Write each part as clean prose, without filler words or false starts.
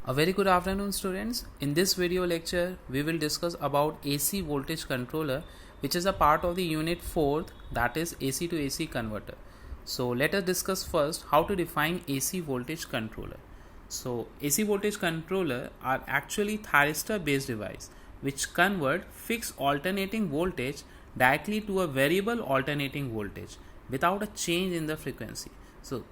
A very good afternoon, students. In this video lecture, we will discuss about AC voltage controller, which is a part of the unit 4th, that is AC to AC converter. So let us discuss first how to define AC voltage controller. So AC voltage controller are actually thyristor based device which convert fixed alternating voltage directly to a variable alternating voltage without a change in the frequency. So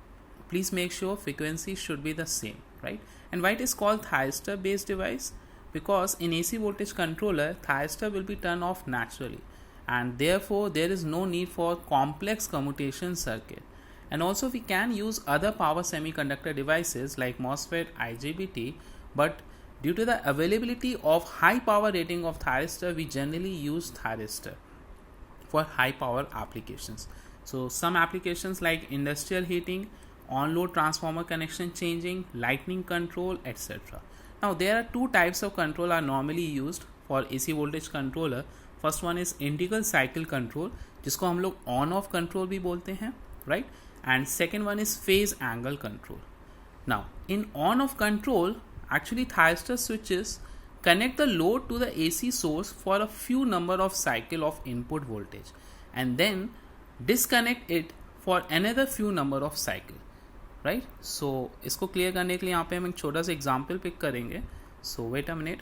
please make sure frequency should be the same, right? And why it is called thyristor based device? Because in AC voltage controller, thyristor will be turned off naturally, and therefore there is no need for complex commutation circuit. And also we can use other power semiconductor devices like MOSFET, IGBT, but due to the availability of high power rating of thyristor, we generally use thyristor for high power applications. So some applications like industrial heating, on-load transformer connection changing, lightning control, etc. Now there are two types of control are normally used for AC voltage controller. First one is integral cycle control, जिसको हम लोग on off control भी बोलते हैं, right? And second one is phase angle control. Now in on off control, actually thyristor switches connect the load to the AC source for a few number of cycle of input voltage and then disconnect it for another few number of cycle, right. So इसको clear करने के लिए यहाँ पे हम एक छोटा सा एग्जाम्पल पिक करेंगे. सो वेट अ मिनट.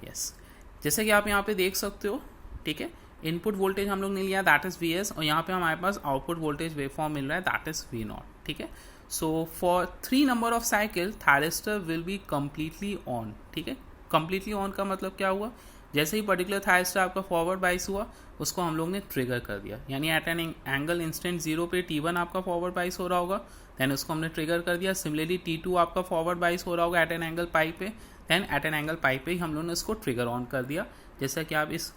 यस, जैसे कि आप यहाँ पे देख सकते हो, ठीक है, इनपुट वोल्टेज हम लोग ने लिया दैट इज वी एस, और यहाँ पे हमारे पास आउटपुट वोल्टेज वेवफॉर्म मिल रहा है दैट इज वी नॉट. ठीक है. So for 3 number of cycle thyristor will be completely on. ठीक है. कम्प्लीटली ऑन का मतलब क्या हुआ? जैसे ही पर्टिकुलर थायरिस्टर आपका फॉरवर्ड बाइस हुआ, उसको हम लोग ने ट्रिगर कर दिया, यानी एट एन एंगल इंस्टेंट 0 पे T1 आपका फॉरवर्ड बाइस हो रहा होगा, देन उसको हमने ट्रिगर कर दिया. सिमिलरली T2 आपका फॉरवर्ड बाइस हो रहा होगा एट एन एंगल पाई पे, then at an angle pi पे ही हम लोग ने इसको ट्रिगर ऑन कर दिया, जैसा कि आप इस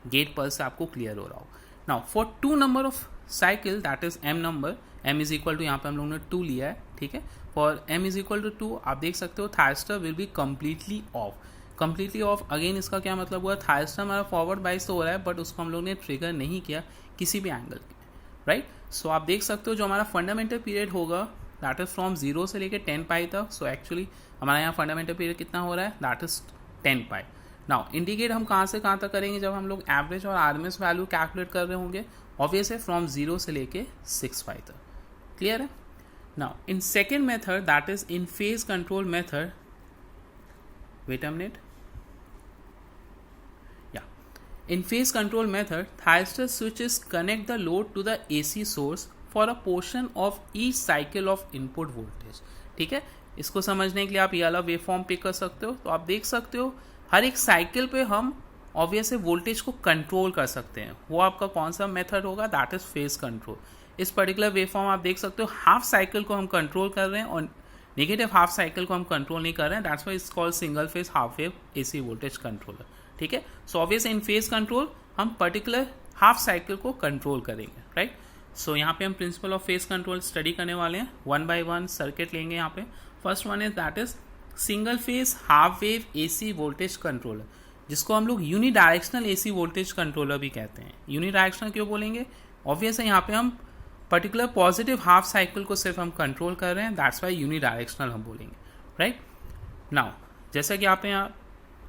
गेट पर से आपको क्लियर हो रहा हो. Now for 2 number of cycle that is m number, m is equal to यहाँ पे हम लोग ने 2 लिया है. ठीक है. For m is equal to 2 आप देख सकते हो thyristor will be completely off. Completely off again इसका क्या मतलब हुआ? थायरिस्टर हमारा फॉरवर्ड बाइस तो हो रहा है बट उसको हम लोग ने ट्रिगर नहीं किया किसी भी एंगल के, राइट. सो आप देख सकते हो जो हमारा फंडामेंटल पीरियड होगा दैट इज फ्रॉम 0 से लेके 10 पाई तक. सो एक्चुअली हमारा यहाँ फंडामेंटल पीरियड कितना हो रहा है? That is 10 pi. Now indicate हम कहाँ से कहाँ तक करेंगे जब हम लोग एवरेज और आरएमएस वैल्यू कैलकुलेट कर रहे होंगे? ऑब्वियस है फ्रॉम 0 से लेके 6 पाई तक. क्लियर है. Now in second method that is in phase control method, wait a minute. In phase control method, thyristor switches connect the load to the AC source for a portion of each cycle of input voltage. ठीक है. इसको समझने के लिए आप ये वाला wave form pick कर सकते हो. तो आप देख सकते हो हर एक साइकिल पे हम ऑब्वियसली वोल्टेज को कंट्रोल कर सकते हैं. वो आपका कौन सा मेथड होगा? That is phase control. इस पर्टिकुलर वेव फॉर्म आप देख सकते हो हाफ साइकिल को हम कंट्रोल कर रहे हैं और नेगेटिव हाफ साइकिल को हम कंट्रोल नहीं कर रहे हैं. That's why it's called single phase half wave AC voltage controller. ठीक है. सो ऑब्वियस इन फेज कंट्रोल हम पर्टिकुलर हाफ साइकिल को कंट्रोल करेंगे, राइट. सो यहाँ पे हम principle of phase control study करने वाले हैं. 1 बाय 1 सर्किट लेंगे यहाँ पे. First one is that is single phase half wave AC voltage controller, जिसको हम लोग unidirectional AC voltage controller भी कहते हैं. यूनी डायरेक्शनल क्यों बोलेंगे? ऑब्वियस है यहाँ पे हम पर्टिकुलर पॉजिटिव हाफ साइकिल को सिर्फ हम कंट्रोल कर रहे हैं, दैट्स वाई यूनी डायरेक्शनल हम बोलेंगे, राइट. नाउ जैसा कि आप यहाँ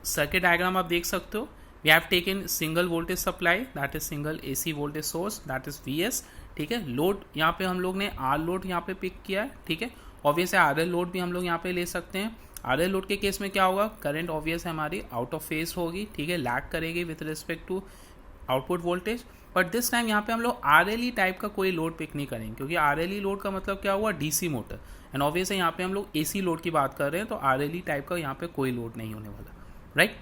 सर्किट डायग्राम आप देख सकते हो, we have taken single voltage supply that is single AC voltage source that is Vs. ठीक है. लोड यहाँ पे हम लोग ने आर लोड यहाँ पे पिक किया है. ठीक है. ऑब्वियस है RL लोड भी हम लोग यहाँ पे ले सकते हैं. RL लोड के केस में क्या होगा? करंट ऑब्वियस है हमारी आउट ऑफ फेज होगी, ठीक है, लैग करेगी with respect to output voltage. But this time यहाँ पे हम लोग RLE टाइप का कोई लोड पिक नहीं करेंगे, क्योंकि RLE लोड का मतलब क्या हुआ? DC motor. एंड ऑब्वियस है यहाँ पे हम लोग AC लोड की बात कर रहे हैं, तो RLE टाइप का यहाँ पे कोई लोड नहीं होने वाला, राइट.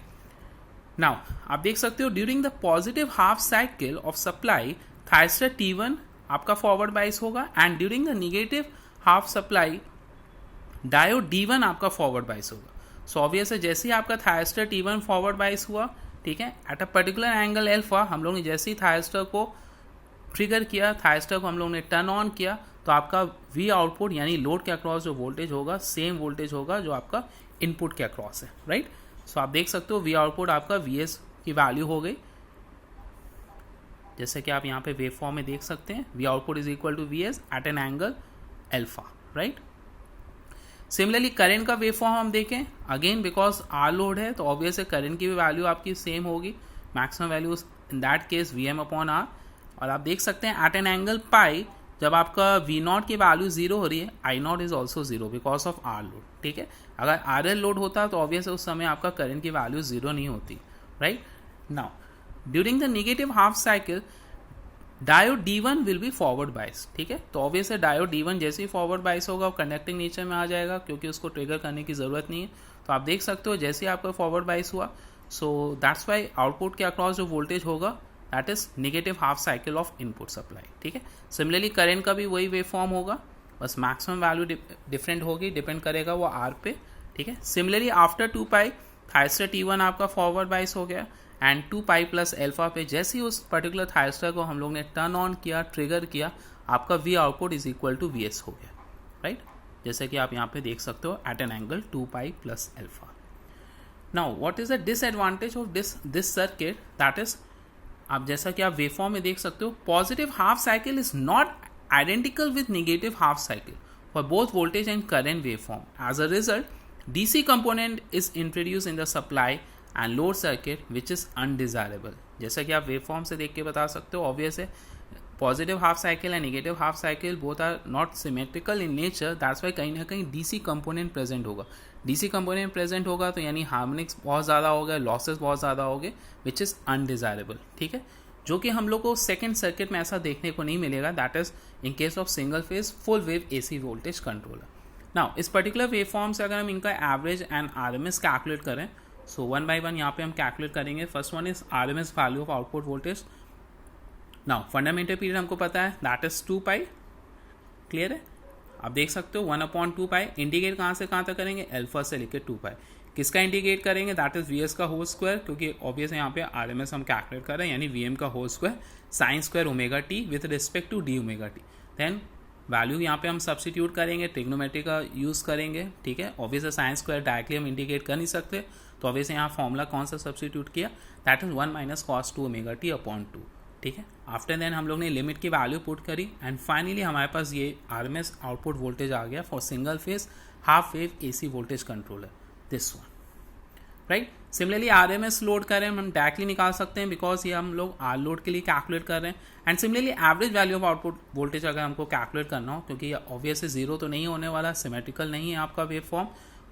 नाउ आप देख सकते हो during the positive half cycle of supply thyristor T1 आपका फॉरवर्ड बाइस होगा, and during the negative half supply diode D1 आपका फॉरवर्ड बाइस होगा. सो ऑब्वियस है जैसे ही आपका थायरिस्टर T1 फॉरवर्ड बाइस हुआ, ठीक है, at a particular angle alpha हम लोग ने जैसे ही थायरिस्टर को ट्रिगर किया, थायरिस्टर को हम लोग ने टर्न ऑन किया, तो आपका V आउटपुट यानी लोड के अक्रॉस जो वोल्टेज होगा सेम वोल्टेज होगा जो आपका इनपुट के अक्रॉस है, राइट. सो आप देख सकते हो V आउटपुट आपका Vs की वैल्यू हो गई, जैसे कि आप यहाँ पे वेव फॉर्म में देख सकते हैं. V output is equal to Vs at an angle alpha, right. Similarly current का वेव फॉर्म हम देखें, अगेन बिकॉज आर लोड है तो ऑब्वियस है करंट की भी वैल्यू आपकी सेम होगी, maximum value in that case V M upon R. और आप देख सकते हैं एट एन एंगल पाई जब आपका वी नॉट की वैल्यू जीरो हो रही है, I naught is also zero because of R load, ठीक है। अगर आर एल लोड होता तो ऑब्वियस है उस समय आपका करंट की वैल्यू जीरो नहीं होती, right. Now during the negative half cycle diode D1 will be forward बाइस, ठीक है। तो ऑब्वियस है डायोड D1 जैसे ही फॉरवर्ड बाइस होगा वो कंडक्टिंग नेचर में आ जाएगा क्योंकि उसको ट्रिगर करने की जरूरत नहीं है। तो आप देख सकते हो जैसे ही आपका फॉरवर्ड बाइस हुआ, सो दैट्स वाई आउटपुट के अक्रॉस जो वोल्टेज होगा that is negative half cycle of input supply, ठीक है। सिमिलरली करंट का भी वही वेव फॉर्म होगा, बस मैक्सिमम वैल्यू डिफरेंट होगी, डिपेंड करेगा वो आर पे, ठीक है। सिमिलरली आफ्टर 2 पाई थायस्टर T1 आपका फॉरवर्ड बाइस हो गया एंड 2 पाई प्लस एल्फा पे जैसे ही उस पर्टिकुलर थायस्टर को हम लोग ने टर्न ऑन किया, ट्रिगर किया, आपका V output is equal to V S हो गया, राइट। जैसे कि आप यहाँ पे देख सकते हो at an angle 2 pi plus alpha. Now what is the disadvantage of this circuit, that is आप जैसा कि आप वेवफॉर्म में देख सकते हो positive half cycle is not identical with negative half cycle for both voltage and current waveform. As a result DC component is introduced in the supply and load circuit which is undesirable। जैसा कि आप waveform से देख के बता सकते हो, obvious है positive half cycle and negative half cycle both are not symmetrical in nature, that's why कहीं ना कहीं DC कंपोनेंट प्रेजेंट होगा। DC कंपोनेंट प्रेजेंट होगा तो यानी हार्मोनिक्स बहुत ज़्यादा हो गए, लॉसेस बहुत ज़्यादा हो गए, विच इज़ अनडिजायरेबल, ठीक है। जो कि हम लोग को सेकेंड सर्किट में ऐसा देखने को नहीं मिलेगा, that is in case of single phase full wave AC voltage controller. Now इस पर्टिकुलर वेव फॉर्म से अगर हम इनका एवरेज एंड RMS कैलकुलेट करें, सो वन बाय वन यहाँ पे हम कैलकुलेट करेंगे। First one is RMS value of output voltage. Now fundamental period हमको पता है दैट इज 2 पाई, क्लियर है। आप देख सकते हो 1/2 पाई। इंडिकेट कहाँ से कहाँ तक करेंगे, अल्फा से लेकर 2 पाई। किसका इंडिकेट करेंगे, दैट इज VS का होल स्क्वायर, क्योंकि ऑब्वियस यहाँ पे RMS हम कैलकुलेट कर रहे हैं, यानी VM का whole square sine square omega T with respect to D omega T. Then value यहाँ पे हम सब्सटीट्यूट करेंगे, ट्रिग्नोमेट्री का यूज़ करेंगे, ठीक है। ऑब्वियसली साइन स्क्वायर डायरेक्टली हम इंडिकेट कर नहीं सकते, तो ऑब्वियसली यहाँ फॉर्मूला कौन सा सब्सटीट्यूट किया, that is 1 minus cos 2 omega T upon 2, ठीक है। आफ्टर देन हम लोग ने लिमिट की वैल्यू पुट करी एंड फाइनली हमारे पास ये RMS आउटपुट वोल्टेज आ गया for single phase half wave AC voltage controller, this one, right. Similarly RMS load करें हम डायरेक्टली निकाल सकते हैं बिकॉज ये हम लोग R लोड के लिए कैलकुलेट कर रहे हैं। And similarly average value of output voltage अगर हमको कैलकुलेट करना हो, क्योंकि ऑब्वियसली जीरो तो नहीं होने वाला, सिमेट्रिकल नहीं है आपका wave form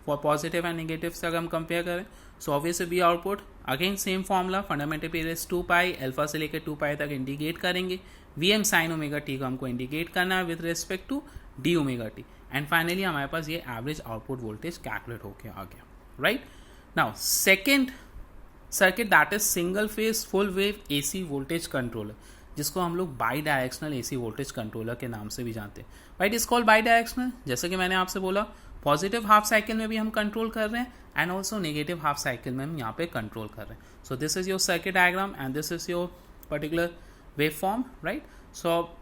for positive and negative से अगर हम कंपेयर करें, so obviously we output again same formula, fundamental period 2 pi, alpha से लेकर 2 पाई तक इंडिकेट करेंगे, VM साइन ओमेगा टी को हमको इंडिकेट करना है with respect to D omega T, and finally हमारे पास ये एवरेज आउटपुट वोल्टेज कैलकुलेट होकर आ गया, right. Now second circuit that is single phase full wave AC voltage controller, जिसको हम लोग by directional AC voltage controller के नाम से भी जानते हैं, right. Is called by directional, जैसे कि मैंने आपसे बोला पॉजिटिव हाफ साइकिल में भी हम कंट्रोल कर रहे हैं and also negative half cycle में हम यहाँ पे कंट्रोल कर रहे हैं। So this is your circuit diagram and this is your particular wave form, right. So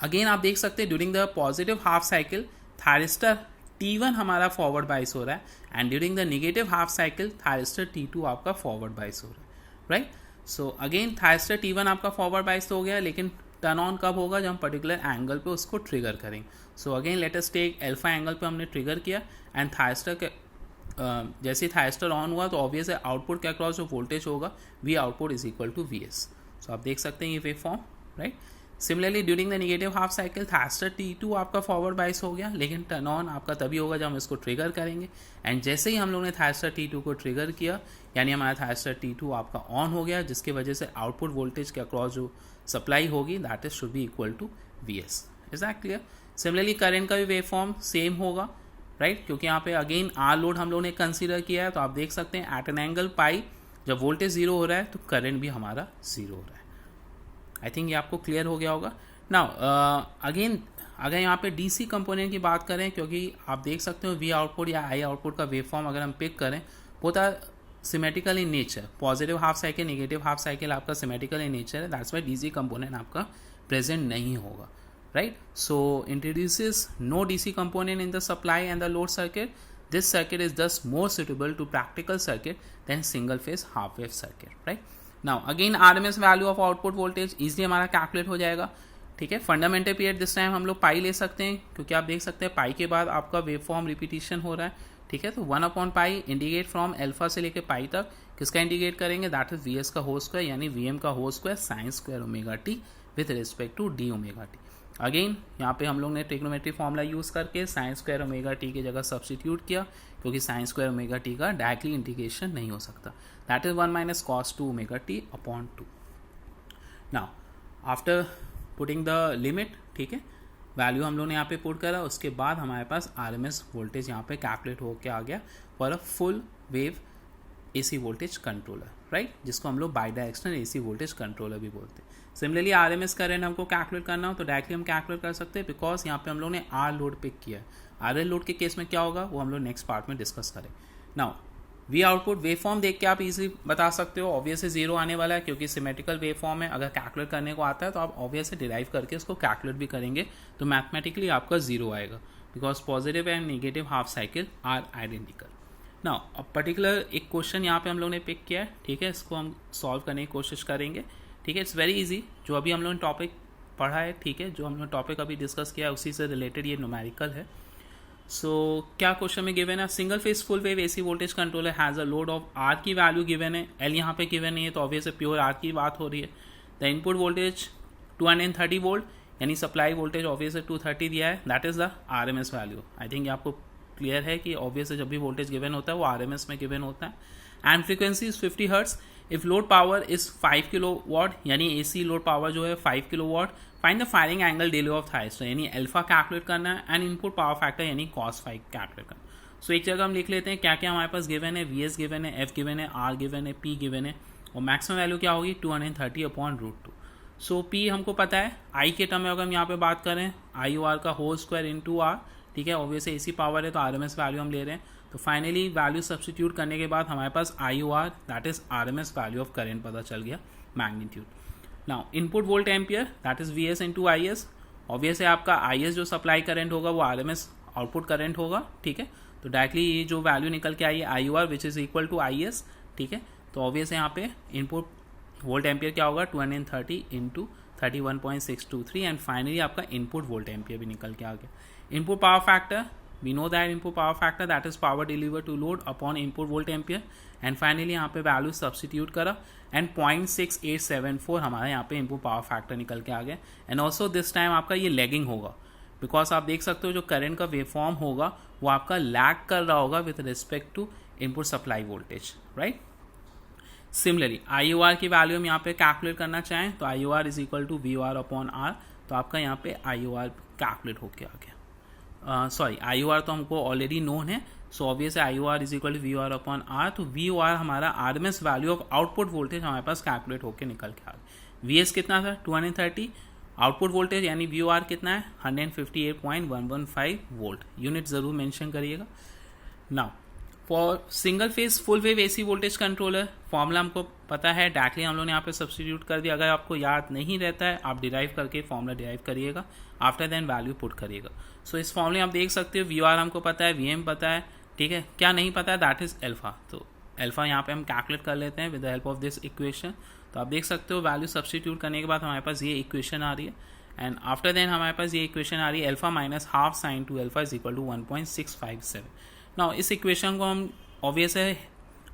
again आप देख सकते हैं during the positive half cycle thyristor T1 हमारा फॉरवर्ड बाइस हो रहा है and during the negative half cycle thyristor T2 आपका forward bias हो रहा है, right. So again thyristor T1 आपका फॉरवर्ड बाइस हो गया, लेकिन टर्न ऑन कब होगा, जब हम पर्टिकुलर एंगल पे उसको ट्रिगर करेंगे। So again let us take alpha angle पे हमने ट्रिगर किया एंड थायरिस्टर के जैसे ही थायरिस्टर ऑन हुआ तो ऑब्वियस है आउटपुट के अक्रॉस जो वोल्टेज होगा V output is equal to VS। So आप देख सकते हैं ये wave form, right. Similarly during the negative half cycle thyristor T2 आपका फॉरवर्ड बाइस हो गया, लेकिन टर्न ऑन आपका तभी होगा जब हम इसको ट्रिगर करेंगे एंड जैसे ही हम लोग ने थायरिस्टर T2 को ट्रिगर किया यानी हमारा थायरिस्टर T2 आपका ऑन हो गया, जिसकी वजह से आउटपुट वोल्टेज के अक्रॉस जो सप्लाई होगी that is should be equal to VS। Is that clear. Similarly current का भी वेव फॉर्म सेम होगा, राइट, क्योंकि यहाँ पे अगेन R लोड हम लोग ने कंसीडर किया है, तो आप देख सकते हैं एट एन एंगल पाई जब वोल्टेज जीरो हो रहा है तो करंट भी हमारा जीरो हो रहा है। आई थिंक ये आपको क्लियर हो गया होगा। नाउ अगेन अगर यहाँ पे DC कंपोनेंट की बात करें, क्योंकि आप देख सकते हो V आउटपुट या I आउटपुट का वेव फॉर्म अगर हम पिक करें both are symmetrical in nature, positive half cycle negative half cycle आपका सिमेट्रिकल इन नेचर है, दैट्स वाई DC कंपोनेंट आपका प्रेजेंट नहीं होगा, right? So introduces no DC component in the supply and the load circuit. This circuit is thus more suitable to practical circuit than single phase half wave circuit, right? Now again RMS value of output voltage easily हमारा calculate हो जाएगा, ठीक है। Fundamental period this time हम लोग पाई ले सकते हैं, क्योंकि आप देख सकते हैं पाई के बाद आपका वेव फॉर्म रिपीटिशन हो रहा है, ठीक है। तो 1/पाई इंडिकेट फ्रॉम अल्फा से लेकर पाई तक किसका इंडिकेट करेंगे, दैट इज वीएस का होल स्क्वायर यानी वीएम का whole square sine square omega T with respect to D omega T. Again यहाँ पे हम लोग ने ट्रिग्नोमेट्री फॉर्मूला यूज़ करके साइन स्क्वायर ओमेगा टी की जगह सब्सटीट्यूट किया, क्योंकि साइन स्क्वायर ओमेगा टी का डायरेक्टली इंटीग्रेशन नहीं हो सकता, that is 1 minus cos 2 omega T upon 2। Now after putting the limit, ठीक है, वैल्यू हम लोग ने यहाँ पे पुट करा, उसके बाद हमारे पास आरएमएस वोल्टेज यहाँ पे कैलकुलेट होके आ गया for a full wave AC voltage controller, right, जिसको हम लोग by directional AC voltage controller भी बोलते हैं। सिमिलरली आरएमएस करंट हमको कैलकुलेट करना हो तो डायरेक्टली हम कैलकुलेट कर सकते हैं, बिकॉज यहाँ पे हम लोग ने आर लोड पिक किया है। आरएल लोड के केस में क्या होगा वो हम लोग नेक्स्ट पार्ट में डिस्कस करें। Now we output wave form देख के आप इजीली बता सकते हो, ऑब्वियसली जीरो आने वाला है क्योंकि सिमेट्रिकल वेव फॉर्म है। अगर कैलकुलेट करने को आता है तो आप ऑब्वियसली डिराइव करके इसको कैलकुलेट भी करेंगे तो मैथमेटिकली आपका जीरो आएगा, because positive and negative half cycle are identical. Now अब पर्टिकुलर एक क्वेश्चन यहाँ पे हम लोग ने पिक किया है, ठीक है, इसको हम सॉल्व करने की कोशिश करेंगे, ठीक है। इट्स वेरी इजी, जो अभी हम लोग ने टॉपिक पढ़ा है, ठीक है, जो हम लोग टॉपिक अभी डिस्कस किया है उसी से रिलेटेड ये न्यूमेरिकल है। सो क्या क्वेश्चन में गिवन है, single phase full wave AC voltage controller has a load of R की वैल्यू गिवन है, एल यहाँ पे गिवन नहीं है तो ऑब्वियसली प्योर आर की बात हो रही है। द इनपुट वोल्टेज 230 वोल्ट यानी सप्लाई वोल्टेज ऑब्वियसली 230 दिया है, that is the RMS value. I think आपको क्लियर है कि ऑब्वियसली जब भी वोल्टेज गिवन होता है वो आरएमएस में गिवन होता है। And frequency is 50 hertz. If load power is 5 kilo watt यानी एसी लोड पावर जो है 5 kilo watt, find the firing angle delay of thyristor यानी अल्फा कैलकुलेट करना है, एंड इनपुट पावर फैक्टर यानी cos 5 कैलकुलेट करना। सो एक जगह हम लिख लेते हैं क्या क्या हमारे पास गिवन है, वीएस गिवन है, एफ गिवन है, आर गिवन है, पी गिवन है, और मैक्सिमम वैल्यू क्या होगी 230/√2। सो पी हमको पता है, आई के टर्म में अगर हम यहाँ पे बात करें आई ओ आर का होल स्क्वायर इंटू आर, ठीक है, ऑब्वियसली एसी पावर है तो आरएमएस वैल्यू हम ले रहे हैं, तो फाइनली वैल्यू सब्सटीट्यूट करने के बाद हमारे पास I O R that is RMS value of current पता चल गया, magnitude. Now input volt ampere that is VS into I S, obviously आपका आई एस जो सप्लाई करंट होगा वो आरएमएस आउटपुट करंट होगा, ठीक है, तो डायरेक्टली ये जो वैल्यू निकल के आई है I O R which is equal to I S, ठीक है, तो ऑब्वियसली यहाँ पे इनपुट वोल्ट एम्पियर क्या होगा 230 इंटू 31.623 एंड फाइनली आपका इनपुट वोल्ट एम्पियर भी निकल के आ गया। Input power factor, we know that input power factor that is power delivered to load upon input volt ampere, and finally यहाँ पे वैल्यू सब्सटीट्यूट करा एंड 0.6874 हमारा यहाँ पे इनपुट पावर फैक्टर निकल के आ गया। एंड ऑल्सो दिस टाइम आपका ये लैगिंग होगा, बिकॉज आप देख सकते हो जो करंट का वेव फॉर्म होगा वो आपका लैग कर रहा होगा with respect to input supply voltage, right. Similarly I O R की वैल्यू हम यहाँ पे कैलकुलेट करना चाहें तो I O R is equal to V O R upon R, तो आपका यहाँ पे आई ओ आर कैलकुलेट होके आ गया। सॉरी आई ओ आर तो हमको ऑलरेडी नोन है, so obviously I O R is equal to V O R upon R, तो वी ओ आर हमारा RMS value of output voltage हमारे पास कैलकुलेट होकर निकल के आ गया। वी एस कितना था 230, आउटपुट वोल्टेज यानी वी ओ आर कितना है 158.115 वोल्ट, यूनिट जरूर मेंशन करिएगा। Now for single phase full wave AC voltage controller formula हमको पता है, डायरेक्टली हम लोग ने यहाँ पे सब्सटीट्यूट कर दिया। अगर आपको याद नहीं रहता है आप डिराइव करके फॉर्मूला डिराइव करिएगा, आफ्टर देन वैल्यू पुट करिएगा। सो इस फॉर्मूले आप देख सकते हो वी आर हमको पता है, वी एम पता है, ठीक है, क्या नहीं पता है दैट इज अल्फा, तो अल्फा यहाँ पे हम कैलकुलेट कर लेते हैं with the help of this equation. तो आप देख सकते हो वैल्यू सब्सटीट्यूट करने के बाद हमारे पास ये इक्वेशन आ रही है, एंड आफ्टर देन हमारे पास ये इक्वेशन आ रही है alpha minus half sine two alpha is equal to 1.657। Now इस इक्वेशन को हम obviously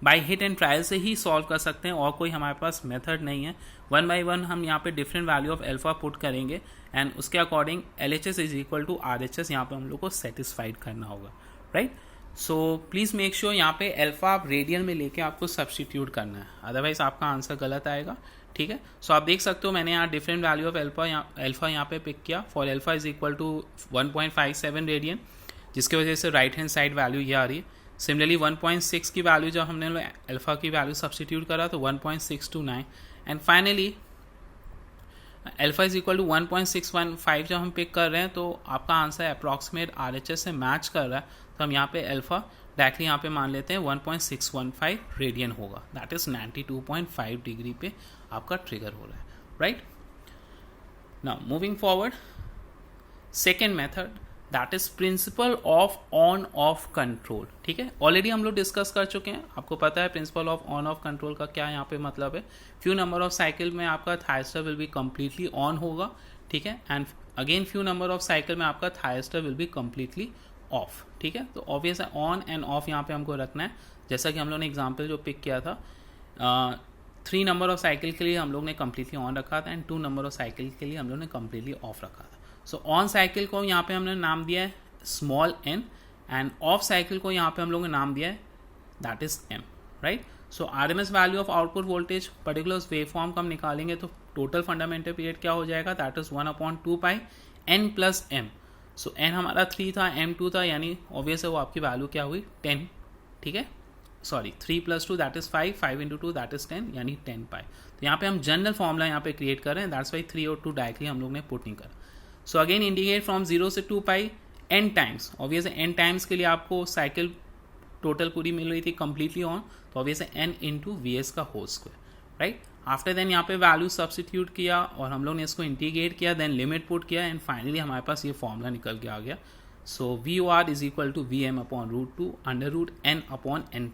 by hit and trial से ही सॉल्व कर सकते हैं, और कोई हमारे पास मेथड नहीं है। 1 by 1 हम यहाँ पे different value of alpha put करेंगे एंड उसके according L H S is equal to R H S यहाँ पे हम लोग को सेटिस्फाइड करना होगा, right. So please make sure यहाँ पे अल्फा आप रेडियन में लेके आपको सब्सटीट्यूट करना है, अदरवाइज आपका आंसर गलत आएगा, ठीक है। सो आप देख सकते हो मैंने यहाँ डिफरेंट वैल्यू ऑफ अल्फा यहाँ पे पिक किया। For alpha is equal to 1.57 radian, जिसकी वजह से राइट हैंड साइड वैल्यू ये आ रही है। सिमिलरली 1.6 की वैल्यू जब हमने अल्फा की वैल्यू सब्सटीट्यूट करा तो 1.629, and finally alpha is equal to 1.615 जब हम पिक कर रहे हैं तो आपका आंसर अप्रॉक्सीमेट आरएचएस से मैच कर रहा है, तो हम यहाँ पे अल्फा डायरेक्टली यहाँ पे मान लेते हैं 1.615 रेडियन होगा, दैट इज 92.5 डिग्री पे आपका ट्रिगर हो रहा है, right. Now moving forward, second method that is principle of on off control, ठीक है, ऑलरेडी हम लोग डिस्कस कर चुके हैं, आपको पता है principle of on off control का क्या यहाँ पे मतलब है। फ्यू नंबर ऑफ साइकिल में आपका thyristor will be completely on होगा, ठीक है, and again few number of cycle में आपका थायस्टर विल बी कम्प्लीटली ऑफ, ठीक है। तो ऑब्वियस है ऑन एंड ऑफ यहाँ पे हमको रखना है, जैसा कि हम लोग ने एग्जाम्पल जो पिक किया था 3 नंबर ऑफ साइकिल के लिए हम लोग ने कम्प्लीटली ऑन रखा था एंड 2 नंबर ऑफ साइकिल के लिए हम लोग ने कम्प्लीटली ऑफ रखा था। सो ऑन साइकिल को यहाँ पे हमने नाम दिया है small n end of cycle को यहाँ पे हम लोग ने नाम दिया है that is m, right. So RMS value of output voltage particular wave form को हम निकालेंगे तो टोटल फंडामेंटल पीरियड क्या हो जाएगा, that is 1/2 pi n plus m। So n हमारा 3 था, m 2 था, यानी ऑब्वियस है वो आपकी वैल्यू क्या हुई 10, ठीक है। Sorry 3 + 2 that is 5, 5 × 2 that is 10, यानी 10 पाई। तो यहाँ पे हम जनरल फॉर्मूला यहाँ पे क्रिएट कर रहे हैं, दैट्स वाई 3 और 2 डायरेक्टली हम लोग ने पुट नहीं करा। सो अगेन इंडिकेट फ्रॉम 0 से 2 पाई n टाइम्स, ऑब्वियस है n टाइम्स के लिए आपको साइकिल टोटल पूरी मिल रही थी कम्प्लीटली ऑन, तो ऑब्वियस है n × VS का whole square, right. After then यहाँ पे वैल्यू सब्सटीट्यूट किया और हम लोग ने इसको इंटीग्रेट किया, देन लिमिट पुट किया एंड फाइनली हमारे पास ये फॉर्मूला निकल के आ गया। सो VOR = VM/√2 √n/n+m।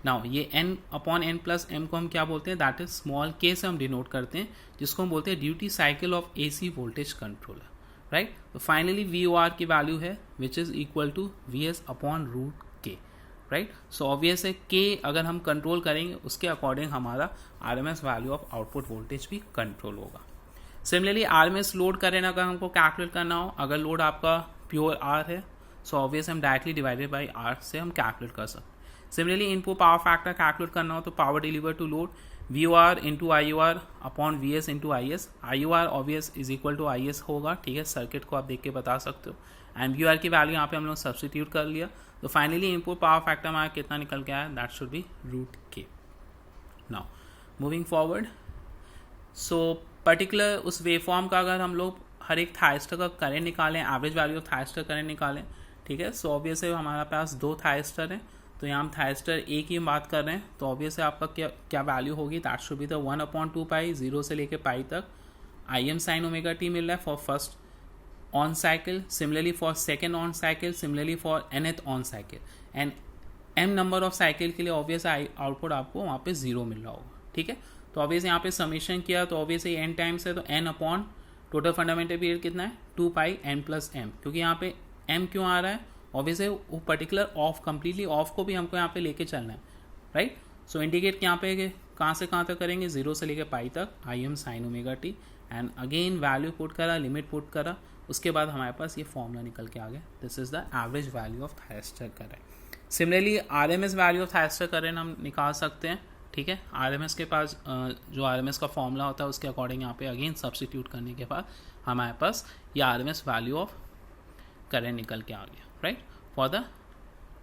नाउ ये n/n+m को हम क्या बोलते हैं, दैट इज स्मॉल k से हम डिनोट करते हैं, जिसको हम बोलते हैं duty cycle of AC voltage controller, right. तो फाइनली VOR की वैल्यू है which is equal to VS/√k, right. So obvious है k अगर हम कंट्रोल करेंगे उसके अकॉर्डिंग हमारा RMS value of output voltage भी कंट्रोल होगा। सिमिलरली RMS लोड करें अगर हमको कैलकुलेट करना हो, अगर लोड आपका प्योर R है सो ऑब्वियस हम डायरेक्टली डिवाइडेड बाई R से हम कैलकुलेट कर सकते हैं। Similarly input power factor calculate करना हो तो power deliver to load VOR × IOR/VS × IS, IOR obvious is equal to IS होगा, ठीक है। सर्किट को आप देख के बता सकते हो एंड VOR की वैल्यू यहाँ पे हम लोग सब्सटीट्यूट कर लिया, तो फाइनली इनपुट पावर फैक्टर हमारा कितना निकल के आया, that should B √k। Now moving forward, so particular उस वेवफॉर्म का अगर हम लोग हर एक थायस्टर का करंट निकालें, average value of thyristor current निकालें, ठीक है। सो ऑब्वियस है हमारे पास 2 थायस्टर हैं, तो यहाँ हम थायस्टर ए की बात कर रहे हैं, तो ऑब्वियस है आपका क्या वैल्यू होगी, दैट शुड बी द 1/2 पाई 0 से लेके पाई तक Im sin ωt मिल रहा है for first on cycle, similarly for second on cycle, similarly for nth on cycle and m number of cycle के लिए ऑब्वियस आउटपुट आपको वहाँ पे 0 मिल रहा होगा, ठीक है। तो ऑब्वियस यहाँ पे समीशन किया तो ऑब्वियस n टाइम्स है, तो n/ टोटल फंडामेंटल पीरियड कितना है 2 पाई n+m, क्योंकि यहाँ पे m क्यों आ रहा है, ऑब्वियसली वो पर्टिकुलर ऑफ कम्प्लीटली ऑफ को भी हमको यहाँ पे लेके चलना है, राइट। सो इंडिकेट यहाँ पे कहाँ से कहाँ तक करेंगे, 0 से लेके पाई तक Im sin ωt and again value put करा, लिमिट पुट करा, उसके बाद हमारे पास ये फॉर्मूला निकल के आ गया, this is the average value of thyristor current. Similarly RMS value of thyristor current हम निकाल सकते हैं, ठीक है। RMS के पास जो RMS का फॉर्मूला होता है उसके अकॉर्डिंग यहाँ पे अगेन सब्सटीट्यूट करने के बाद हमारे पास ये RMS वैल्यू ऑफ करंट निकल के आ गया, right, for the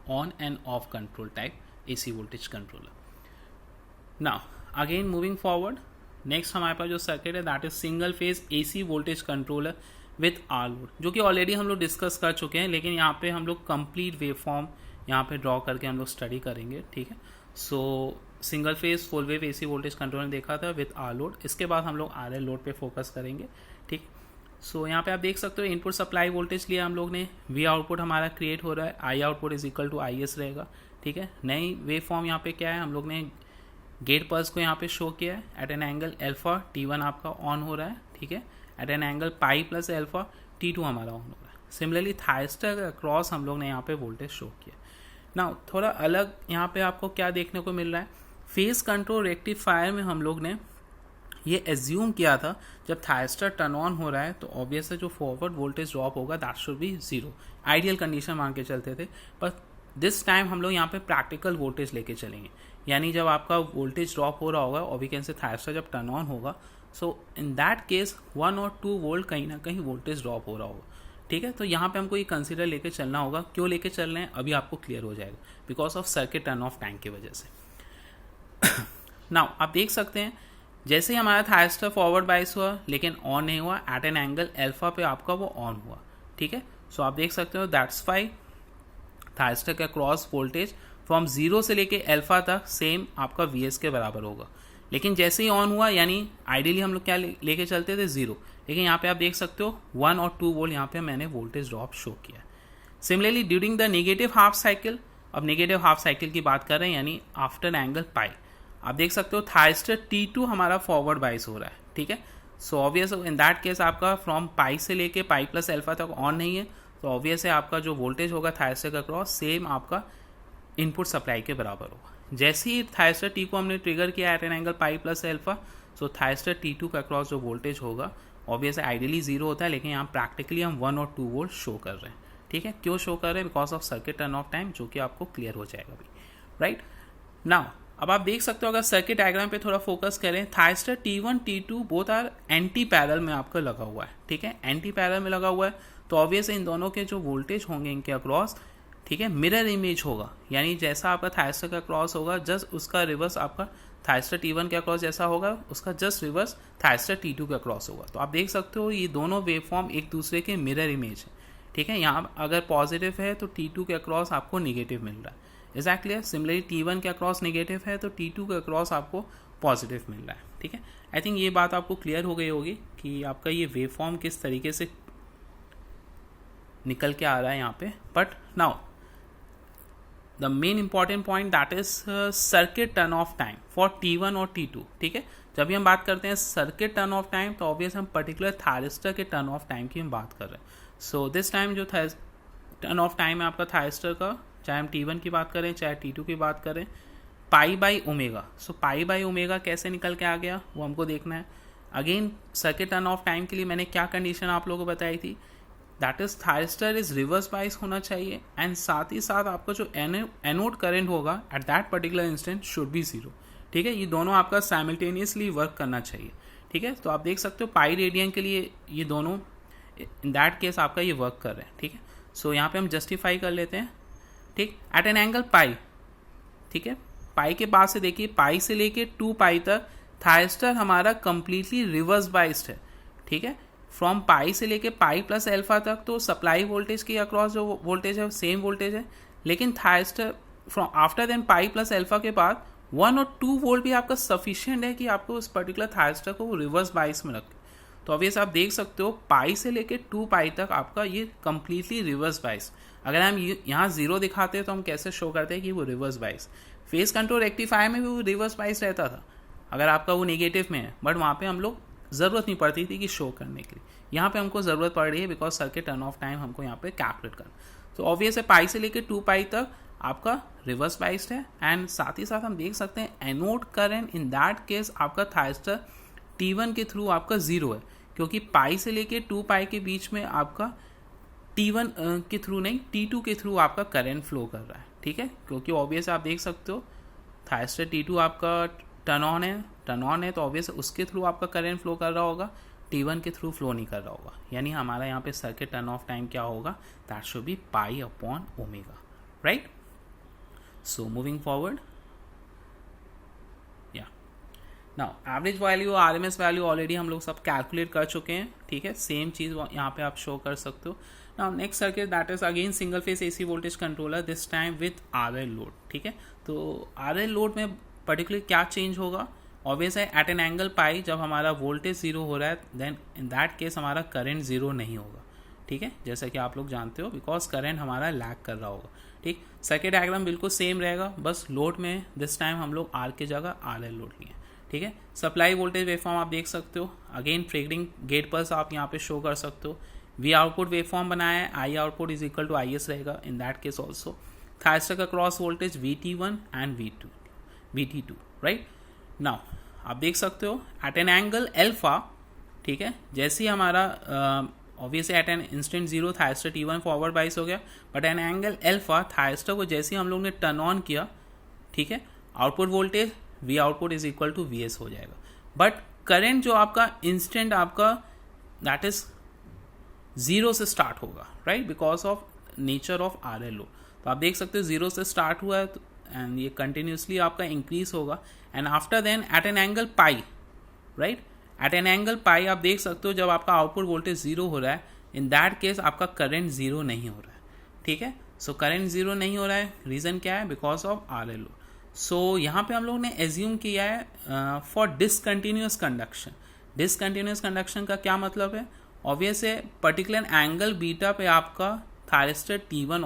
on end of control type AC voltage controller. Now again moving forward, next हमारे पास जो सर्किट है that is single phase AC voltage controller with R load, जो कि already हम लोग डिस्कस कर चुके हैं, लेकिन यहाँ पे हम लोग कंप्लीट वेव फॉर्म यहाँ पे ड्रॉ करके हम लोग स्टडी करेंगे, ठीक है। सो single phase full wave AC voltage controller देखा था विथ R लोड, इसके बाद हम लोग RL लोड पे फोकस करेंगे, ठीक। सो यहाँ पे आप देख सकते हो इनपुट सप्लाई वोल्टेज लिया हम लोग ने, V आउटपुट हमारा क्रिएट हो रहा है, I output is equal to IS रहेगा, ठीक है। नई वेव फॉर्म यहाँ पे क्या है, हम लोग ने गेट पल्स को यहाँ पे शो किया है at an angle alpha, T1 आपका ऑन हो रहा है, ठीक है, at an angle pi plus alpha, T2 हमारा ऑन हो रहा है। सिमिलरली थायस्टर अक्रॉस हम लोग ने यहाँ पे वोल्टेज शो किया। नाउ थोड़ा अलग यहाँ पे आपको क्या देखने को मिल रहा है, फेज कंट्रोल रेक्टिफायर में हम लोग ने ये एज्यूम किया था जब थायस्टर टर्न ऑन हो रहा है तो ऑब्वियस है जो फॉरवर्ड वोल्टेज ड्रॉप होगा that should B 0, ideal condition मान के चलते थे, पर दिस टाइम हम लोग यहाँ पे प्रैक्टिकल वोल्टेज लेके चलेंगे, यानी जब आपका वोल्टेज ड्रॉप हो रहा होगा और वी कैन से थायस्टर जब टर्न ऑन होगा, सो इन दैट केस 1 और 2 वोल्ट कहीं ना कहीं वोल्टेज ड्रॉप हो रहा होगा, ठीक है। तो यहाँ पे हमको ये कंसीडर लेके चलना होगा, क्यों लेके चल रहे हैं अभी आपको क्लियर हो जाएगा, because of circuit turn off time की वजह से। नाउ आप देख सकते हैं जैसे ही हमारा थायस्टर फॉरवर्ड बाइस हुआ लेकिन ऑन नहीं हुआ, एट एन एंगल अल्फा पे आपका वो ऑन हुआ, ठीक है। सो आप देख सकते हो दैट्स वाई थायस्टर का क्रॉस वोल्टेज फ्रॉम 0 से लेके अल्फा तक सेम आपका VS के बराबर होगा, लेकिन जैसे ही ऑन हुआ यानी आइडियली हम लोग क्या लेके चलते थे 0, लेकिन यहाँ पे आप देख सकते हो 1 और 2 वोल्ट यहाँ पे मैंने वोल्टेज ड्रॉप शो किया। Similarly during the negative half cycle, अब नेगेटिव हाफ साइकिल की बात कर रहे हैं यानी आफ्टर एंगल पाई, आप देख सकते हो थायस्टर T2 हमारा फॉरवर्ड बाइस हो रहा है, ठीक है। सो ऑब्वियस इन दैट केस आपका फ्रॉम पाई से लेके पाई प्लस एल्फा तक ऑन नहीं है, तो ऑब्वियस है आपका जो वोल्टेज होगा थायस्टर का क्रॉस सेम आपका इनपुट सप्लाई के बराबर होगा। जैसे ही थायस्टर टी को हमने ट्रिगर किया at an angle pi plus alpha, so thyristor T2 का क्रॉस जो वोल्टेज होगा ऑब्वियस आइडियली जीरो होता है, लेकिन यहाँ प्रैक्टिकली हम 1 और 2 वोल्ट शो कर रहे हैं। ठीक है, क्यों शो कर रहे हैं? Because of circuit turn off time, जो कि आपको क्लियर हो जाएगा अभी, राइट। नाउ अब आप देख सकते हो अगर सर्किट डायग्राम पे थोड़ा फोकस करें, thyristor T1 T2 both are anti parallel में आपका लगा हुआ है। ठीक है, एंटी पैरेलल में लगा हुआ है, तो ऑब्वियस इन दोनों के जो वोल्टेज होंगे इनके अक्रॉस, ठीक है, मिरर इमेज होगा, यानी जैसा आपका थायस्टर का क्रॉस होगा जस्ट उसका रिवर्स आपका थायस्टर T1 का क्रॉस जैसा होगा उसका जस्ट रिवर्स थायस्टर T2 का क्रॉस होगा। तो आप देख सकते हो ये दोनों वेवफॉर्म एक दूसरे के मिरर इमेज है। ठीक है, यहाँ अगर पॉजिटिव है तो T2 का क्रॉस आपको निगेटिव मिल रहा है। Is that clear? Similarly T1 का क्रॉस नेगेटिव है तो T2 का क्रॉस आपको पॉजिटिव मिल रहा है। ठीक है, आई थिंक ये बात आपको क्लियर हो गई होगी कि आपका ये वेवफॉर्म किस तरीके से निकल के आ रहा है यहाँ पे। But now the main important point that is circuit turn off time for T1 और T2। ठीक है, जब भी हम बात करते हैं सर्किट टर्न ऑफ टाइम तो ऑब्वियस हम पर्टिकुलर थायरिस्टर के टर्न ऑफ टाइम की हम बात कर रहे हैं। सो दिस टाइम जो टर्न ऑफ टाइम है आपका थायरिस्टर का, चाहे हम T1 की बात करें चाहे T2 की बात करें, pi by omega. So pi by omega कैसे निकल के आ गया वो हमको देखना है। Again circuit turn off time के लिए मैंने क्या कंडीशन आप लोगों को बताई थी, that is thyristor is reverse bias होना चाहिए एंड साथ ही साथ आपका जो एनोड करंट होगा at that particular instant should be zero. ठीक है, ये दोनों आपका साइमल्टेनियसली वर्क करना चाहिए। ठीक है, तो आप देख सकते हो पाई रेडियन के लिए ये दोनों इन दैट केस आपका ये वर्क कर रहे हैं। ठीक है, सो यहाँ पे हम जस्टिफाई कर लेते हैं। ठीक, एट एन एंगल पाई, ठीक है, पाई के बाद से देखिए पाई से लेके 2 पाई तक थायरिस्टर हमारा कंप्लीटली रिवर्स बाइस्ड है। ठीक है, फ्रॉम पाई से लेके पाई प्लस एल्फा तक तो सप्लाई वोल्टेज के अक्रॉस जो वोल्टेज है सेम वोल्टेज है, लेकिन thyristor from after then pi plus alpha के बाद 1 और 2 वोल्ट भी आपका सफिशिएंट है कि आपको उस पर्टिकुलर थायरिस्टर को रिवर्स बाइस में रखें। तो ऑब्वियस आप देख सकते हो पाई से लेके 2 पाई तक आपका ये कंप्लीटली रिवर्स बाइस। अगर हम यहाँ 0 दिखाते हैं तो हम कैसे शो करते हैं कि वो reverse bias. Face control rectifier में भी वो रिवर्स बाइस रहता था अगर आपका वो नेगेटिव में है, बट वहाँ पे हम लोग ज़रूरत नहीं पड़ती थी कि शो करने के लिए। यहाँ पे हमको ज़रूरत पड़ रही है because circuit turn off time हमको यहाँ पे कैलकुलेट करना। तो ऑब्वियस है पाई से लेके 2 पाई तक आपका रिवर्स बाइस्ड है एंड साथ ही साथ हम देख सकते हैं anode current in that case आपका थायरिस्टर T1 के थ्रू आपका 0 है, क्योंकि पाई से लेके 2 पाई के बीच में आपका T1 के थ्रू नहीं T2 के थ्रू आपका करंट फ्लो कर रहा है। ठीक है, क्योंकि ऑब्वियस आप देख सकते हो थायरिस्टर T2 आपका टर्न ऑन है तो ऑब्वियस उसके थ्रू आपका करंट फ्लो कर रहा होगा, T1 के थ्रू फ्लो नहीं कर रहा होगा, यानी हमारा यहाँ पे सर्किट टर्न ऑफ टाइम क्या होगा, that should be pi upon omega, right. So moving forward, या now average value RMS value already हम लोग सब कैलकुलेट कर चुके हैं। ठीक है, सेम चीज़ यहाँ पे आप शो कर सकते हो। Now next circuit that is again single phase AC voltage controller, this time with RL load. ठीक है, तो RL लोड में पर्टिकुलर क्या चेंज होगा, ऑब्वियस है एट एन एंगल पाई जब हमारा वोल्टेज 0 हो रहा है देन इन दैट केस हमारा करंट 0 नहीं होगा। ठीक है, जैसा कि आप लोग जानते हो बिकॉज करंट हमारा लैग कर रहा होगा। ठीक, सर्किट डायग्राम बिल्कुल सेम रहेगा, बस लोड में दिस टाइम हम लोग R की जगह RL लोड लिए। ठीक है, सप्लाई वोल्टेज वेवफॉर्म आप देख सकते हो, अगेन ट्रिगरिंग गेट पल्स आप यहाँ पे शो कर सकते हो। V आउटपुट वेवफॉर्म बनाया है, I output is equal to IS रहेगा in that case also. Thyristor का cross voltage VT1 and VT2, right. Now आप देख सकते हो एट एन एंगल एल्फा, ठीक है, जैसे ही हमारा obviously at an instant 0 thyristor T1 forward bias हो गया, but an angle alpha thyristor को जैसे ही हम लोग ने टर्न ऑन किया, ठीक है, output voltage V output is equal to VS हो जाएगा, बट करंट जो आपका इंस्टेंट आपका दैट इज 0 से स्टार्ट होगा, right, because of nature of RL लो। तो आप देख सकते हो 0 से स्टार्ट हुआ है एंड ये कंटिन्यूसली आपका इंक्रीज होगा and after then at an angle pi, right, at an angle pi आप देख सकते हो जब आपका आउटपुट वोल्टेज 0 हो रहा है इन दैट केस आपका करंट 0 नहीं हो रहा है। ठीक है, सो करंट 0 नहीं हो रहा है, रीज़न क्या है, बिकॉज ऑफ RL लो। सो यहाँ पे हम लोग ने एज्यूम किया है for discontinuous conduction. Discontinuous conduction का क्या मतलब है, ऑब्वियस है पर्टिकुलर एंगल बीटा पे आपका थायरिस्टर T1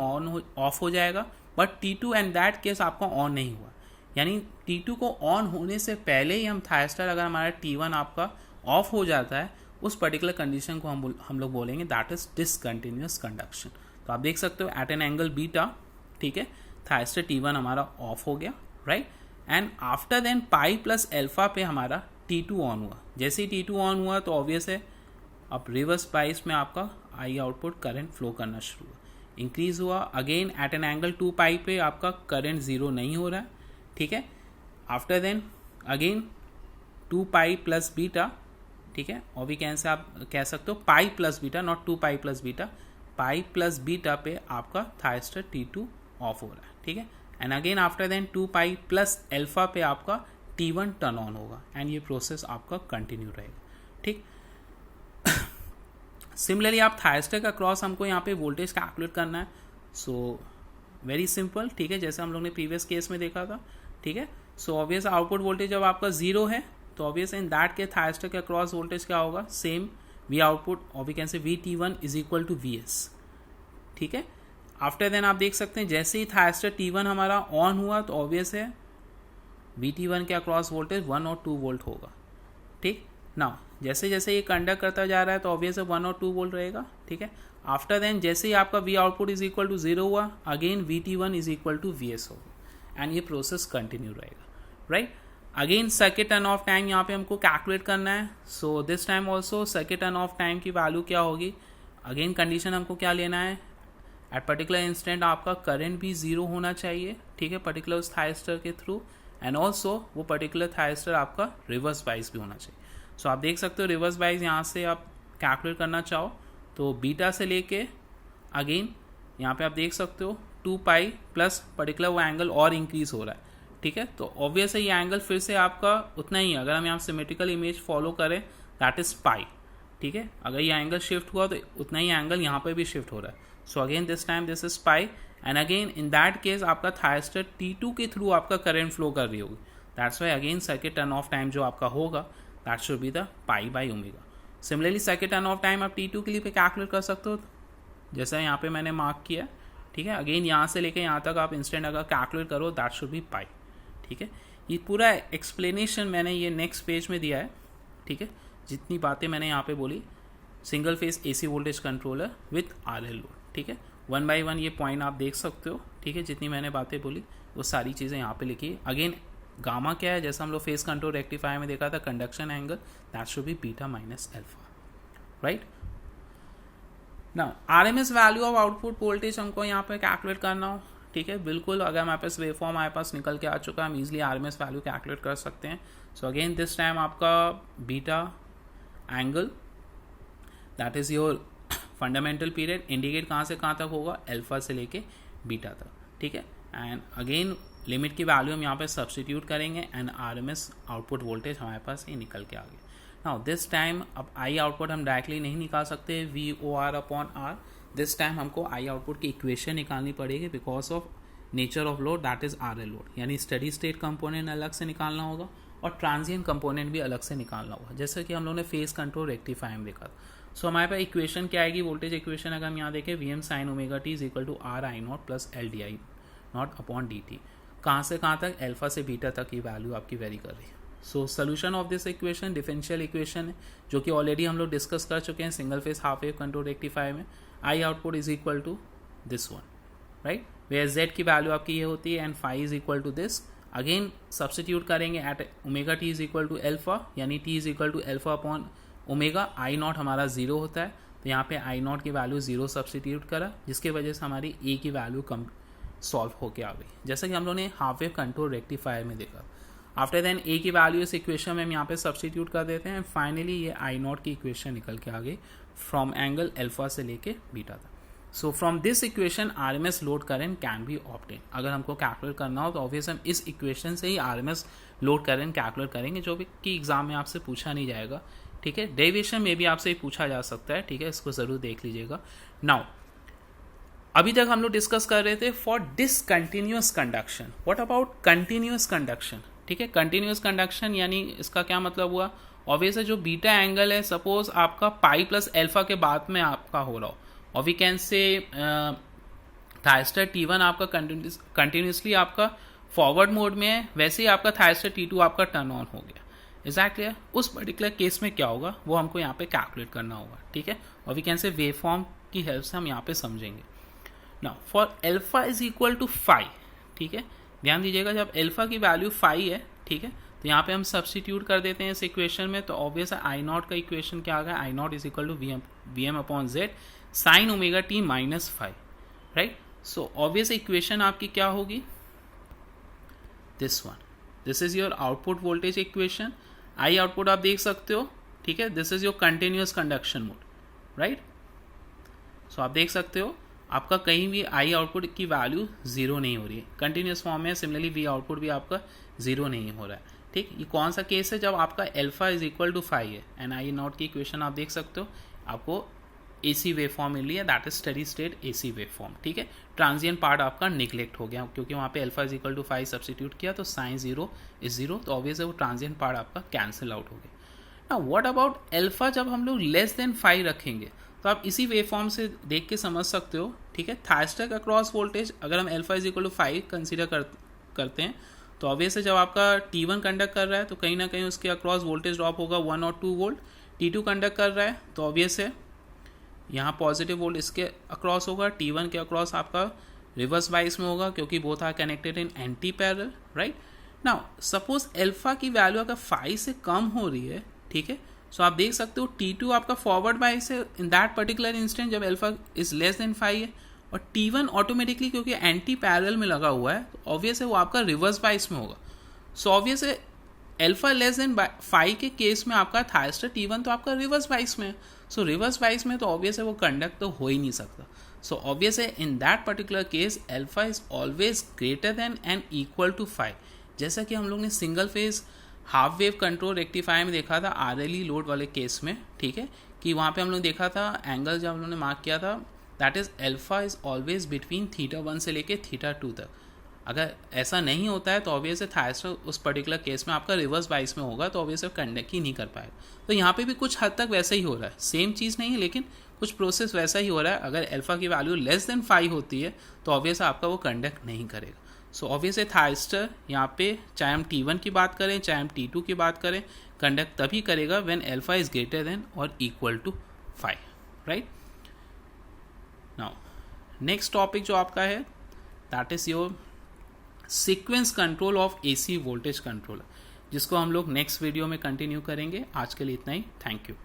ऑफ हो जाएगा, but T2 and that case आपका ऑन नहीं हुआ, यानी T2 को ऑन होने से पहले ही हम थायरिस्टर अगर हमारा T1 आपका ऑफ हो जाता है, उस पर्टिकुलर कंडीशन को हम लोग बोलेंगे दैट इज डिसकंटिन्यूअस कंडक्शन। तो आप देख सकते हो एट एन एंगल बीटा, ठीक है, थायस्टर T1 हमारा ऑफ हो गया, right, and after then pi plus alpha पे हमारा T2 ऑन हुआ। जैसे ही T2 ऑन हुआ तो ऑब्वियस है अब रिवर्स बाइस में आपका आई आउटपुट करंट फ्लो करना शुरू हुआ, इंक्रीज हुआ। अगेन एट एन एंगल 2 पाई पे आपका करंट जीरो नहीं हो रहा है, ठीक है। After then again 2 pi plus beta, ठीक है, और भी कैसे आप कह सकते हो pi plus beta, not 2 pi plus beta, pi plus beta पे आपका थायस्टर T2 ऑफ हो रहा है, ठीक है। And again after then 2 pi plus alpha पे आपका T1 टर्न ऑन होगा एंड ये प्रोसेस आपका कंटिन्यू रहेगा, ठीक। सिमिलरली आप थायस्टर का क्रॉस हमको यहाँ पे वोल्टेज कैलकुलेट करना है, सो वेरी सिंपल, ठीक है, जैसे हम लोग ने प्रीवियस केस में देखा था, ठीक है। सो ऑब्वियस आउटपुट वोल्टेज जब आपका जीरो है तो ऑब्वियस इन दैट के थायस्टर का क्रॉस वोल्टेज क्या होगा, सेम वी आउटपुट और we can see VT1 is equal to VS, ठीक है। आफ्टर देन आप देख सकते हैं जैसे ही थायस्टर T1 हमारा ऑन हुआ तो ऑब्वियस है VT1 के अक्रॉस वोल्टेज 1 और 2 वोल्ट होगा, ठीक। नाउ जैसे जैसे ये कंडक्ट करता जा रहा है तो ऑब्वियस है 1 और 2 वोल्ट रहेगा, ठीक है। आफ्टर देन जैसे ही आपका V output is equal to 0 हुआ, again VT1 is equal to VS होगा एंड ये प्रोसेस कंटिन्यू रहेगा, right. Again circuit turn off time यहाँ पे हमको कैलकुलेट करना है, so this time also circuit turn off time की वैल्यू क्या होगी, अगेन कंडीशन हमको क्या लेना है, एट पर्टिकुलर इंस्टेंट आपका करंट भी जीरो होना चाहिए, ठीक है, पर्टिकुलर उस थायस्टर के थ्रू, एंड ऑल्सो वो पर्टिकुलर थायस्टर आपका रिवर्स बाइस भी होना चाहिए। सो आप देख सकते हो रिवर्स बाइस यहाँ से आप कैलकुलेट करना चाहो तो बीटा से लेके अगेन यहाँ पे आप देख सकते हो 2 पाई प्लस पर्टिकुलर वो एंगल और इंक्रीज हो रहा है, ठीक है। तो ऑब्वियस है ये एंगल फिर से आपका उतना ही है, अगर हम यहाँ सिमेट्रिकल इमेज फॉलो करें दैट इज पाई, ठीक है। अगर ये एंगल शिफ्ट हुआ तो उतना ही एंगल यहाँ पे भी शिफ्ट हो रहा है, so again this time this is pi and again in that case आपका थायस्टर T2 के थ्रू आपका करंट फ्लो कर रही होगी, that's why again circuit turn off time जो आपका होगा that should be the pi by omega. Similarly circuit turn off time आप T2 के लिए पे कैलकुलेट कर सकते हो, जैसा यहाँ पे मैंने मार्क किया, ठीक है। अगेन यहाँ से लेके यहाँ तक आप इंस्टेंट अगर कैलकुलेट करो दैट शुड बी पाई, ठीक है। ये पूरा एक्सप्लेनेशन मैंने ये नेक्स्ट पेज में दिया है, ठीक है, जितनी बातें मैंने यहाँ पे बोली single phase AC voltage controller with RL load, ठीक है, 1 बाई 1 ये पॉइंट आप देख सकते हो, ठीक है, जितनी मैंने बातें बोली वो सारी चीज़ें यहाँ पे लिखी है। अगेन गामा क्या है, जैसा हम लोग फेस कंट्रोल रेक्टिफायर में देखा था, conduction angle that should B beta minus alpha, right. ना RMS value of output voltage हमको यहाँ पे कैलकुलेट करना हो, ठीक है, बिल्कुल अगर हमारे पास वेवफॉर्म हमारे पास निकल के आ चुका है हम इजीली RMS वैल्यू कैलकुलेट कर सकते हैं। सो अगेन दिस टाइम आपका beta angle that is your fundamental period indicate कहाँ से कहाँ तक होगा, अल्फा से लेके बीटा तक, ठीक है। एंड अगेन लिमिट की वैल्यू हम यहाँ पे सब्सटीट्यूट करेंगे एंड RMS आउटपुट वोल्टेज हमारे पास ये निकल के आ गया। नाउ दिस टाइम अब आई आउटपुट हम डायरेक्टली नहीं निकाल सकते VOR upon R, this time हमको आई आउटपुट की इक्वेशन निकालनी पड़ेगी because of nature of load that is RL load, यानी स्टडी स्टेट कंपोनेंट अलग से निकालना होगा और ट्रांजिएंट कंपोनेंट भी अलग से निकालना होगा, जैसे कि हम लोगों ने फेस कंट्रोल रेक्टिफायर में देखा था। सो हमारे पास इक्वेशन क्या आएगी, वोल्टेज इक्वेशन अगर हम यहाँ देखें VM sin omega t is equal to RI0 plus LDI naught upon DT, कहाँ से कहाँ तक, अल्फा से बीटा तक की वैल्यू आपकी वेरी कर रही है। So solution of this equation differential equation है जो कि ऑलरेडी हम लोग डिस्कस कर चुके हैं single phase half wave control rectifier में, I output is equal to this one, right, where Z की वैल्यू आपकी ये होती है and phi is equal to this. Again substitute करेंगे at omega t is equal to alpha, यानी t is equal to alpha upon omega, I0 हमारा zero होता है तो यहाँ पे I0 की वैल्यू जीरो सब्सटीट्यूट करा, जिसकी वजह से हमारी A की वैल्यू कम सॉल्व होके आ गई, जैसे कि हम लोगों ने हाफ वेव कंट्रोल रेक्टिफायर में देखा। आफ्टर देन A की वैल्यू इस इक्वेशन में हम यहाँ पे सब्सटीट्यूट कर देते हैं, फाइनली ये I0 की इक्वेशन निकल के आ गई फ्रॉम एंगल अल्फा से लेके बीटा तक। So from this equation RMS load current can be obtain, अगर हमको कैलकुलेट करना हो तो ऑब्वियस हम इस इक्वेशन से ही RMS लोड करंट कैलकुलेट करेंगे, जो भी कि एग्जाम में आपसे पूछा नहीं जाएगा, ठीक है। डेरिवेशन में भी आपसे पूछा जा सकता है, ठीक है, इसको जरूर देख लीजिएगा। नाउ अभी तक हम लोग डिस्कस कर रहे थे for discontinuous conduction, what about continuous conduction, ठीक है। कंटिन्यूअस कंडक्शन यानी इसका क्या मतलब हुआ, ऑब्वियस है जो बीटा एंगल है सपोज आपका पाई प्लस अल्फा के बाद में आपका हो रहा हो और वी कैन से थायस्टर T1 आपका कंटिन्यूसली आपका फॉरवर्ड मोड में है, वैसे ही आपका थायस्टर T2 आपका टर्न ऑन हो गया एग्जैक्टली उस पर्टिकुलर केस में क्या होगा वो हमको यहाँ पे कैलकुलेट करना होगा, ठीक है, और we can see wave form की हेल्प से हम यहाँ पे समझेंगे। Now for alpha is equal to 5, ठीक है, ध्यान दीजिएगा जब एल्फा की वैल्यू 5 है, ठीक है, तो यहाँ पे हम सब्सटीट्यूट कर देते हैं इस इक्वेशन में, तो ऑब्वियस है आई नॉट का इक्वेशन क्या आ गया, I naught is equal to V M upon Z sine omega T minus 5, right. So obvious equation आपकी क्या होगी, this one, this is your output voltage equation. I output आप देख सकते हो, ठीक है, this is your continuous conduction mode, right. So आप देख सकते हो आपका कहीं भी आई आउटपुट की वैल्यू जीरो नहीं हो रही है, कंटिन्यूअस फॉर्म में। सिमिलरली वी आउटपुट भी आपका जीरो नहीं हो रहा है, ठीक। ये कौन सा केस है, जब आपका एल्फा इज इक्वल टू 5 है एंड आई नॉट की इक्वेशन आप देख सकते हो, आपको एसी वेव फॉर्म मिल रही है, that is steady state AC wave form, ठीक है। ट्रांजिएंट पार्ट आपका निगलेक्ट हो गया क्योंकि वहाँ पे alpha is equal to 5 substitute किया तो साइन 0 इज 0, तो ऑब्वियस है वो ट्रांजिएंट पार्ट आपका कैंसिल आउट हो गया। ना व्हाट अबाउट अल्फा, जब हम लोग लेस देन 5 रखेंगे तो आप इसी वेव फॉर्म से देख के समझ सकते हो, ठीक है। थायस्टर का क्रॉस वोल्टेज अगर हम alpha is equal to 5 consider करते हैं तो ऑब्वियस है जब आपका T1 कंडक्ट कर रहा है तो कहीं ना कहीं उसके अक्रॉस वोल्टेज ड्रॉप होगा 1 और 2 वोल्ट। T2 कंडक्ट कर रहा है तो ऑब्वियस है यहाँ पॉजिटिव वोल्ट इसके अक्रॉस होगा, T1 के अक्रॉस आपका रिवर्स बाइस में होगा क्योंकि both are connected in anti parallel, right. Now suppose alpha की वैल्यू अगर 5 से कम हो रही है, ठीक है, सो आप देख सकते हो T2 आपका फॉरवर्ड बाइस है इन दैट पर्टिकुलर इंस्टेंट जब अल्फा इज लेस देन 5 है, और T1 ऑटोमेटिकली क्योंकि एंटी पैरेलल में लगा हुआ है तो ऑब्वियस है वो आपका रिवर्स बाइस में होगा। सो ऑब्वियस है अल्फा लेस देन 5 के केस में आपका थायस्टर T1 तो आपका रिवर्स बाइस में है, सो रिवर्स बाइस में तो ऑब्वियस है वो कंडक्ट तो हो ही नहीं सकता। सो ऑब्वियस है in that particular case alpha is always greater than and equal to 5, जैसा कि हम लोग ने single phase half wave control rectifier में देखा था RLE लोड वाले केस में, ठीक है, कि वहाँ पे हम लोग देखा था एंगल जब हम लोग ने मार्क किया था that is alpha is always between θ1 से लेके θ2 तक। अगर ऐसा नहीं होता है तो ऑब्वियस है थायस्टर उस पर्टिकुलर केस में आपका रिवर्स बाइस में होगा तो ऑब्वियस कंडक्ट ही नहीं कर पाएगा। तो यहाँ पे भी कुछ हद तक वैसा ही हो रहा है, सेम चीज़ नहीं है लेकिन कुछ प्रोसेस वैसा ही हो रहा है। अगर अल्फा की वैल्यू लेस देन 5 होती है तो ऑब्वियस आपका वो कंडक्ट नहीं करेगा। सो ऑब्वियस है थायस्टर यहाँ पे चाहे हम T1 की बात करें चाहे हम T2 की बात करें कंडक्ट तभी करेगा when alpha is greater than और equal to 5, right. Now next topic जो आपका है that is your sequence control of AC voltage controller, जिसको हम लोग नेक्स्ट वीडियो में कंटिन्यू करेंगे। आज के लिए इतना ही, थैंक यू।